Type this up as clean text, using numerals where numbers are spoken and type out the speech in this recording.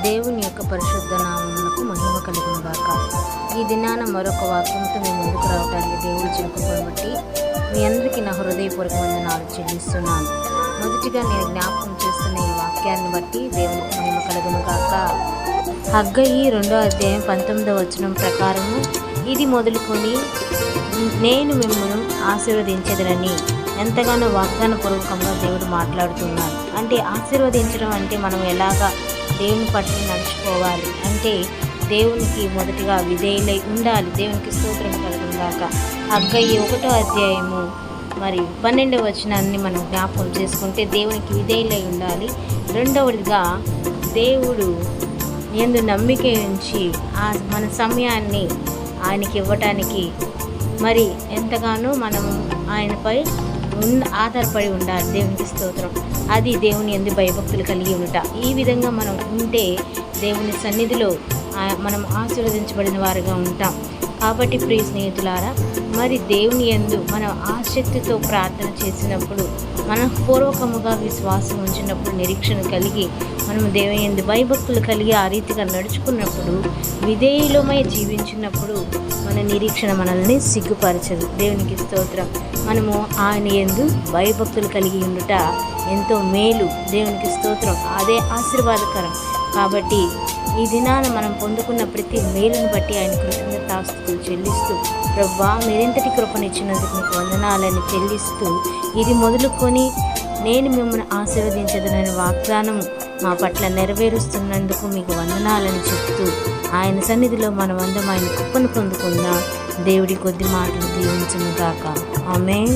దేవుని యొక్క పరిశుద్ధ నామమునకు మహిమ కలుగును గాక. ఈ దినాన మరొక వాక్యంతో మీ ముందుకు రావడానికి దేవుడి చిలుకను బట్టి మీ అందరికీ నా హృదయపూర్వక వందనాలు చెల్లిస్తున్నాను. మొదటిగా నేను జ్ఞాపకం చేస్తున్న ఈ వాక్యాన్ని బట్టి దేవునికి మహిమ కలుగును గాక. హగ్గయి 2వ అధ్యాయం 19వ వచనం ప్రకారము, ఇది మొదలుకొని నేను మిమ్మల్ని ఆశీర్వదించదనని ఎంతగానో వాగ్దాన పూర్వకంగా దేవుడు మాట్లాడుతున్నాడు. అంటే ఆశీర్వదించడం అంటే మనం ఎలాగా దేవుని పట్ల నడుచుకోవాలి అంటే దేవునికి మొదటిగా విధేయులై ఉండాలి. దేవునికి స్తోత్రం కలుగును గాక. హగ్గయి 1వ అధ్యాయము మరి 12వ వచనాన్ని మనం జ్ఞాపకం చేసుకుంటే దేవునికి విధేయులై ఉండాలి. రెండవదిగా దేవుడు యందు నమ్మిక ఉంచి మన సమయాన్ని ఆయనకి ఇవ్వటానికి మరి ఎంతగానో మనము ఆయనపై ఆధారపడి ఉండాలి. దేవునికి స్తోత్రం. అది దేవుని యందు భయభక్తులు కలిగి ఉంట. ఈ విధంగా మనం ఉంటే దేవుని సన్నిధిలో మనం ఆశీర్వదించబడిన వారుగా ఉంటాం. కాబట్టి ప్రియ స్నేహితులారా, మరి దేవుని యందు మనం ఆసక్తితో ప్రార్థన చేసినప్పుడు, మనం పూర్వకముగా విశ్వాసం ఉంచినప్పుడు, నిరీక్షణ కలిగి మనం దేవుని యందు భయభక్తులు కలిగి ఆ రీతిగా నడుచుకున్నప్పుడు, విధేయులమై జీవించినప్పుడు మన నిరీక్షణ మనల్ని సిగ్గుపరచదు. దేవునికి స్తోత్రం. మనము ఆయన యందు భయభక్తులు కలిగి ఉండుట ఎంతో మేలు. దేవునికి స్తోత్రం. అదే ఆశీర్వాదకరం. కాబట్టి ఈ దినాన మనం పొందుకున్న ప్రతి మేలును బట్టి ఆయన కృతజ్ఞతాస్తుతులు చెల్లిస్తూ, ప్రభువా మీరెంతటి కృపనిచ్చినందుకు మీకు వందనాలని చెల్లిస్తూ, ఇది మొదలుకొని నేను మిమ్మల్ని ఆశీర్వదించదనని వాగ్దానము మా పట్ల నెరవేరుస్తున్నందుకు మీకు వందనాలని చెప్తూ ఆయన సన్నిధిలో మనమందరం ఆయన కృపను పొందుకుందాం. దేవుడి కొద్ది మాటలు దీవించును గాక. ఆమేన్.